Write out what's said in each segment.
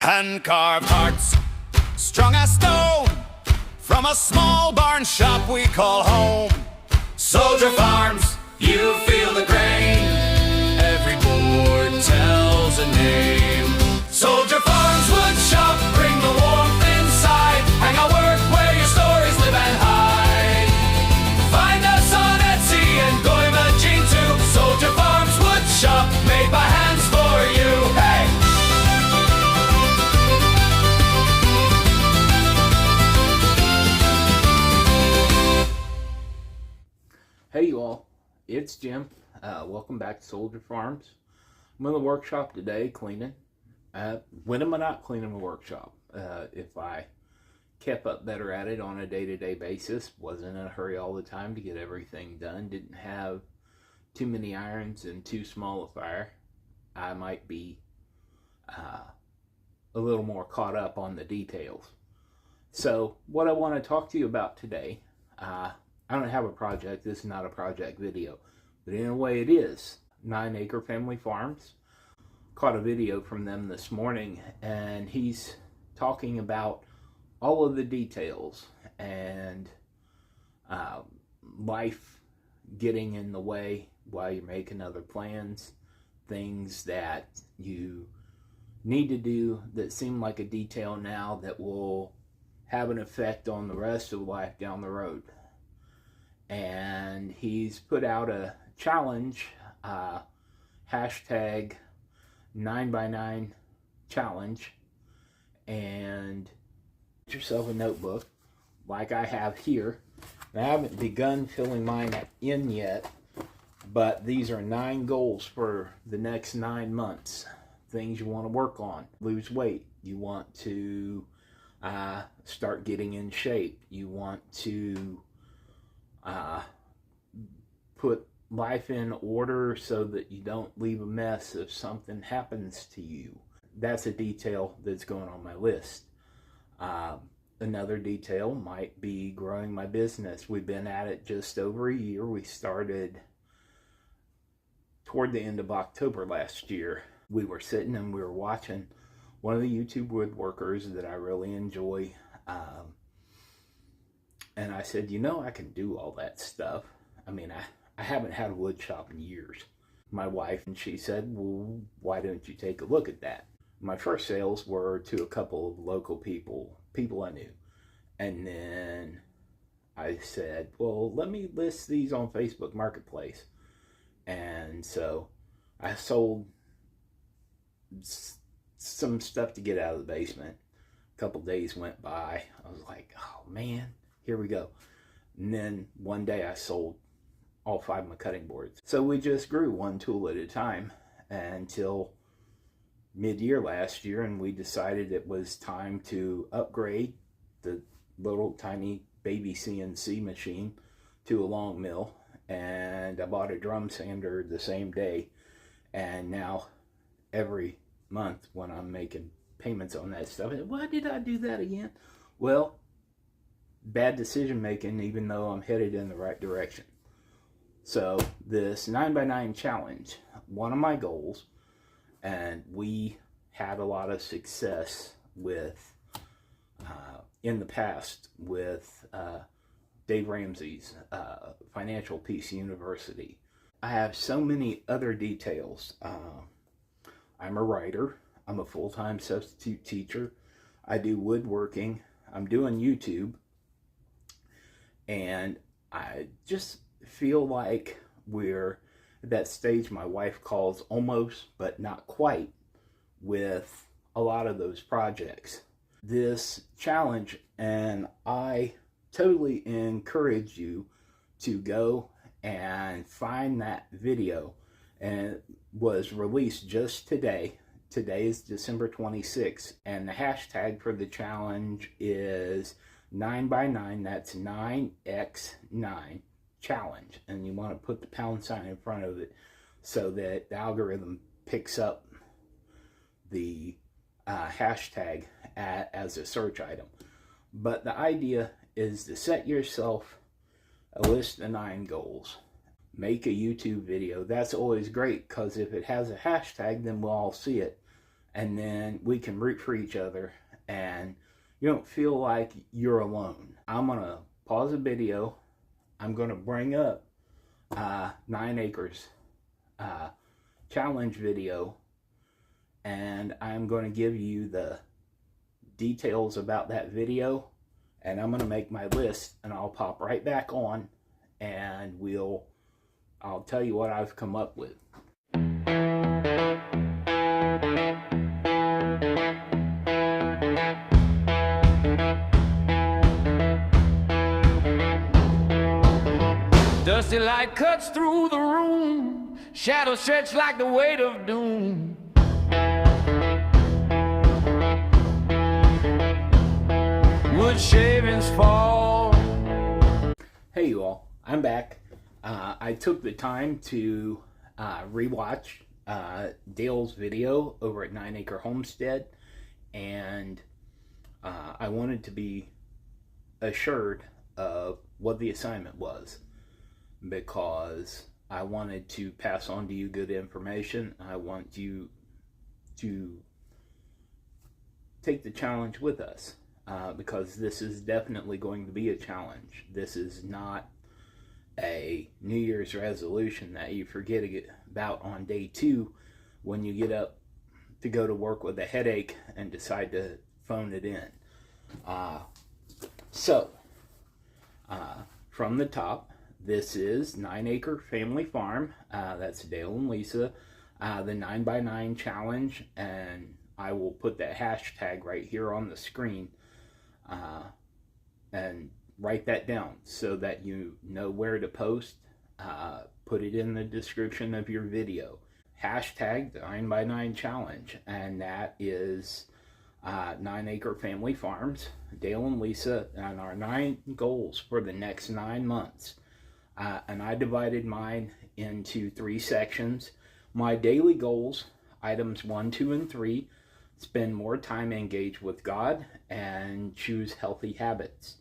Hand-carved hearts, strung as stone, from a small barn shop we call home. Soldier Farms, you feel the grain. Every board tells a name. Soldier Farms wood shop, bring the warmth inside. Hang our work where your stories live and hide. Find us on Etsy and Goimajin too. Soldier Farms wood shop, made by hands for you. Hey! Hey you all, it's Jim. Welcome back to Soldier Farms. I'm in the workshop today cleaning. When am I not cleaning the workshop? If I kept up better at it on a day-to-day basis, wasn't in a hurry all the time to get everything done, didn't have too many irons and too small a fire, I might be a little more caught up on the details. So what I want to talk to you about today, I don't have a project. This is not a project video, but in a way it is. 9 Acre Family Farms. Caught a video from them this morning, and he's talking about all of the details and life getting in the way while you're making other plans, things that you need to do that seem like a detail now that will have an effect on the rest of life down the road. And he's put out a challenge, hashtag 9x9 challenge, and get yourself a notebook like I have here. I haven't begun filling mine in yet, but these are 9 goals for the next 9 months. Things you want to work on. Lose weight. You want to start getting in shape. You want to put life in order so that you don't leave a mess if something happens to you. That's a detail that's going on my list. Another detail might be growing my business. We've been at it just over a year. We started toward the end of October last year. We were sitting and we were watching one of the YouTube woodworkers that I really enjoy. And I said, you know, I can do all that stuff. I mean, I haven't had a wood shop in years. My wife, and she said, well, why don't you take a look at that? My first sales were to a couple of local people I knew. And then I said, well, let me list these on Facebook Marketplace. And so I sold some stuff to get out of the basement. A couple days went by. I was like, oh man, here we go. And then one day I sold all 5 of my cutting boards. So we just grew one tool at a time until mid-year last year, and we decided it was time to upgrade the little tiny baby CNC machine to a long mill. And I bought a drum sander the same day, and now every month when I'm making payments on that stuff, why did I do that again? Well, bad decision making, even though I'm headed in the right direction. So this 9x9 challenge, one of my goals, and we had a lot of success with in the past with Dave Ramsey's Financial Peace University. I have so many other details. I'm a writer. I'm a full-time substitute teacher. I do woodworking. I'm doing YouTube. And I just feel like we're at that stage my wife calls almost, but not quite, with a lot of those projects. This challenge, and I totally encourage you to go and find that video, and it was released just today. Today is December 26th, and the hashtag for the challenge is 9x9. That's 9x9 challenge, and you want to put the pound sign in front of it so that the algorithm picks up the hashtag as a search item. But the idea is to set yourself a list of 9 goals. Make a YouTube video. That's always great, because if it has a hashtag, then we'll all see it. and then we can root for each other, and you don't feel like you're alone. I'm gonna pause the video. I'm gonna bring up 9 acres challenge video, and I'm going to give you the details about that video, and I'm going to make my list, and I'll pop right back on, and I'll tell you what I've come up with. Dusty light cuts through the room, shadows stretch like the weight of doom. Wood shavings fall. Hey you all, I'm back. I took the time to rewatch Dale's video over at 9 Acre Homestead, and I wanted to be assured of what the assignment was, because I wanted to pass on to you good information. I want you to take the challenge with us, because this is definitely going to be a challenge. This is not a New Year's resolution that you forget about on day 2 when you get up to go to work with a headache and decide to phone it in. From the top, this is 9 Acre Family Farm. That's Dale and Lisa. The 9x9 challenge, and I will put that hashtag right here on the screen, and write that down so that you know where to post. Put it in the description of your video. Hashtag 9x9 challenge, and that is 9 Acre Family Farms, Dale and Lisa, and our 9 goals for the next 9 months. And I divided mine into 3 sections. My daily goals, items 1, 2, and 3, spend more time engaged with God and choose healthy habits.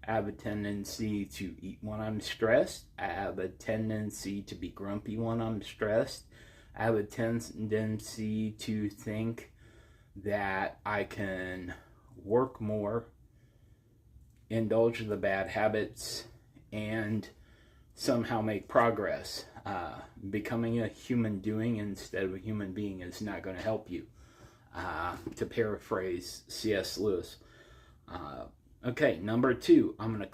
I have a tendency to eat when I'm stressed. I have a tendency to be grumpy when I'm stressed. I have a tendency to think that I can work more, indulge the bad habits, and somehow make progress. Becoming a human doing instead of a human being is not going to help you, to paraphrase C.S. Lewis. Okay, number 2, I'm going to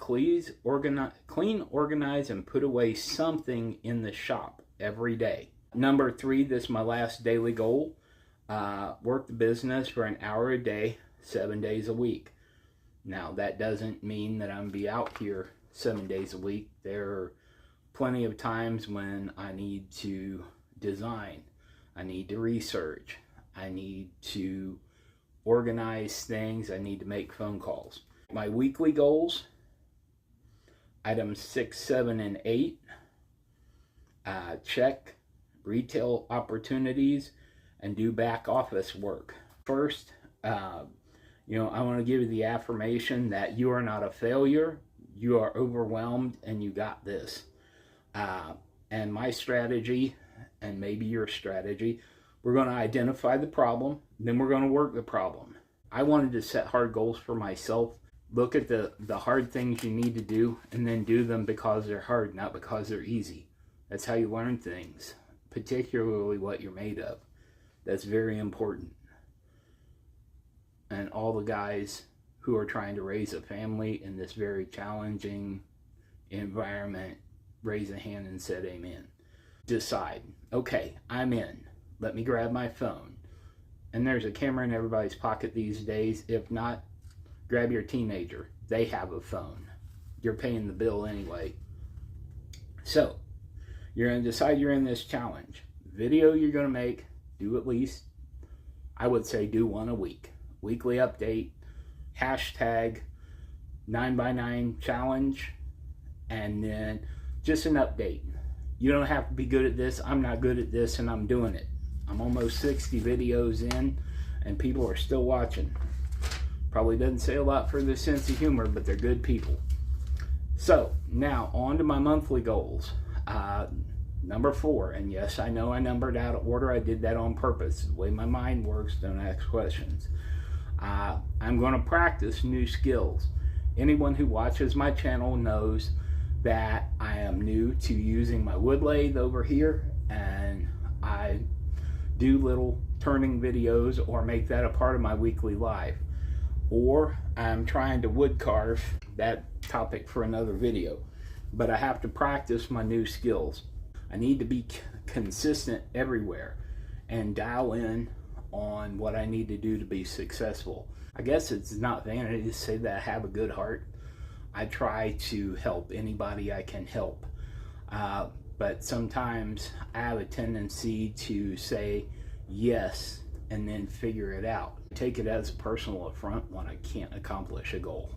clean, organize, and put away something in the shop every day. Number 3, this is my last daily goal. Work the business for an hour a day, 7 days a week. Now, that doesn't mean that I'm going to be out here 7 days a week. There are plenty of times when I need to design, I need to research, I need to organize things, I need to make phone calls. My weekly goals, items 6, 7, and 8, check retail opportunities and do back office work. First, I want to give you the affirmation that you are not a failure, you are overwhelmed, and you got this. And my strategy, and maybe your strategy, we're going to identify the problem, then we're going to work the problem. I wanted to set hard goals for myself. Look at the hard things you need to do, and then do them because they're hard, not because they're easy. That's how you learn things, particularly what you're made of. That's very important. And all the guys who are trying to raise a family in this very challenging environment, raise a hand and said amen. Decide, okay, I'm in. Let me grab my phone. And there's a camera in everybody's pocket these days. If not, grab your teenager. They have a phone. You're paying the bill anyway. So, you're going to decide you're in this challenge. Video you're going to make, do at least, I would say do 1 a week. Weekly update, hashtag 9x9 challenge, and then just an update. You don't have to be good at this. I'm not good at this, and I'm doing it. I'm almost 60 videos in, and people are still watching. Probably doesn't say a lot for their sense of humor, but they're good people. So, now, on to my monthly goals. Number 4, and yes, I know I numbered out of order. I did that on purpose. The way my mind works, don't ask questions. I'm going to practice new skills. Anyone who watches my channel knows that I am new to using my wood lathe over here, and I do little turning videos or make that a part of my weekly life. Or I'm trying to wood carve, that topic for another video. But I have to practice my new skills. I need to be consistent everywhere and dial in on what I need to do to be successful. I guess it's not vanity to say that I have a good heart. I try to help anybody I can help. But sometimes I have a tendency to say yes and then figure it out. I take it as a personal affront when I can't accomplish a goal.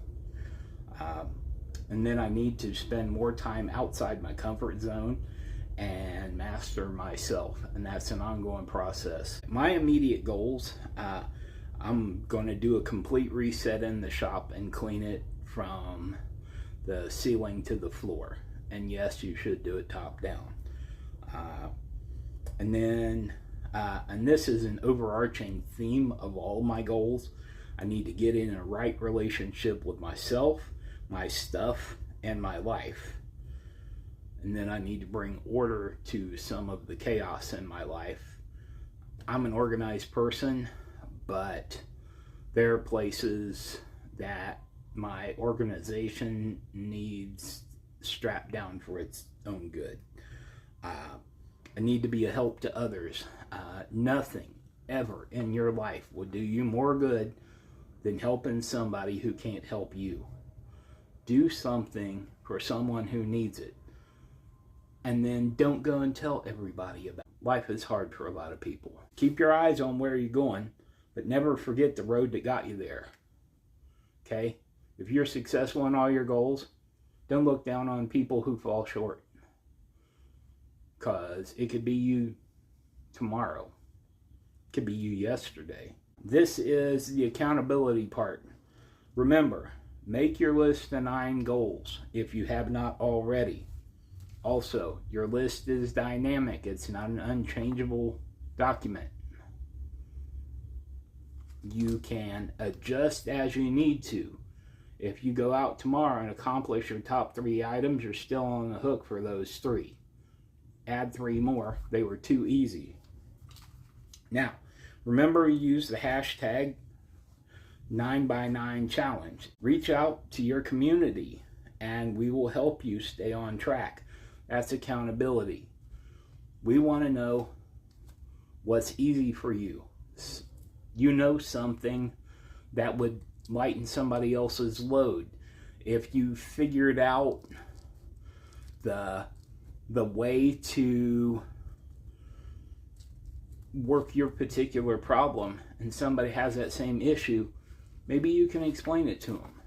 And then I need to spend more time outside my comfort zone and master myself, and that's an ongoing process. My immediate goals, I'm going to do a complete reset in the shop and clean it from the ceiling to the floor. And yes, you should do it top down. And then, and this is an overarching theme of all my goals, I need to get in a right relationship with myself, my stuff, and my life. And then I need to bring order to some of the chaos in my life. I'm an organized person, but there are places that my organization needs strapped down for its own good. I need to be a help to others. Nothing ever in your life will do you more good than helping somebody who can't help you. Do something for someone who needs it. And then don't go and tell everybody about it. Life is hard for a lot of people. Keep your eyes on where you're going, but never forget the road that got you there. Okay? If you're successful in all your goals, don't look down on people who fall short. Because it could be you tomorrow. It could be you yesterday. This is the accountability part. Remember, make your list of 9 goals if you have not already. Also, your list is dynamic. It's not an unchangeable document. You can adjust as you need to. If you go out tomorrow and accomplish your top 3 items, you're still on the hook for those 3. Add 3 more. They were too easy. Now, remember to use the hashtag 9x9 challenge. Reach out to your community and we will help you stay on track. That's accountability. We want to know what's easy for you. You know something that would lighten somebody else's load. If you figured out the way to work your particular problem and somebody has that same issue, maybe you can explain it to them.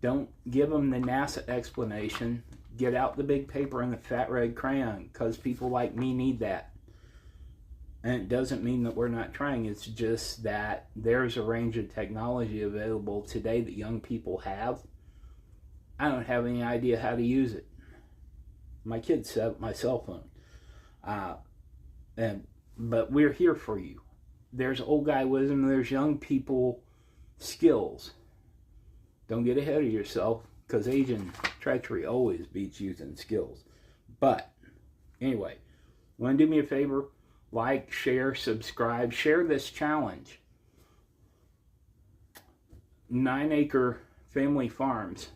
Don't give them the NASA explanation. Get out the big paper and the fat red crayon, because people like me need that. And it doesn't mean that we're not trying. It's just that there's a range of technology available today that young people have. I don't have any idea how to use it. My kids set up my cell phone. But we're here for you. There's old guy wisdom, there's young people skills. Don't get ahead of yourself, because age and treachery always beats youth and skills. But anyway, want to do me a favor? Like, share, subscribe, share this challenge. 9 Acre Family Farms.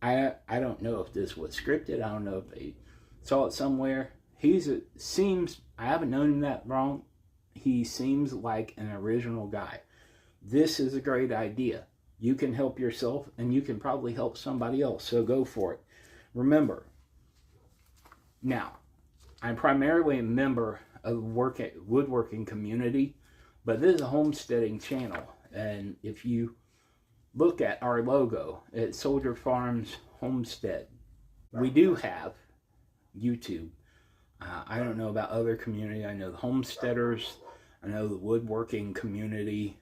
I don't know if this was scripted. I don't know if they saw it somewhere. I haven't known him that long. He seems like an original guy. This is a great idea. You can help yourself and you can probably help somebody else. So go for it. Remember, now, I'm primarily a member of the woodworking community, but this is a homesteading channel. And if you look at our logo, it's Soldier Farms Homestead. We do have YouTube. I don't know about other community. I know the homesteaders, I know the woodworking community,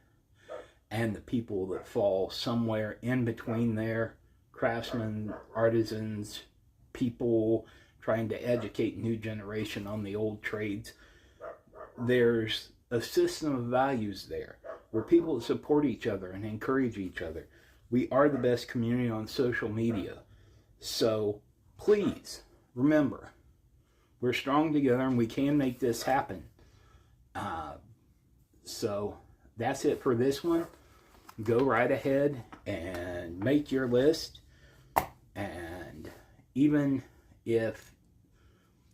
and the people that fall somewhere in between there, craftsmen, artisans, people trying to educate new generation on the old trades. There's a system of values there. We're people that support each other and encourage each other. We are the best community on social media. So please remember, we're strong together and we can make this happen. So that's it for this one. Go right ahead and make your list. And even if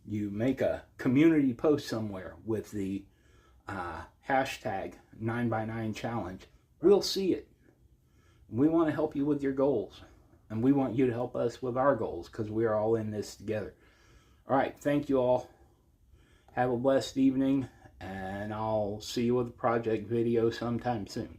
you make a community post somewhere with the hashtag 9x9 challenge, we'll see it. We want to help you with your goals, and we want you to help us with our goals, because we are all in this together. All right, thank you all. Have a blessed evening, and I'll see you with a project video sometime soon.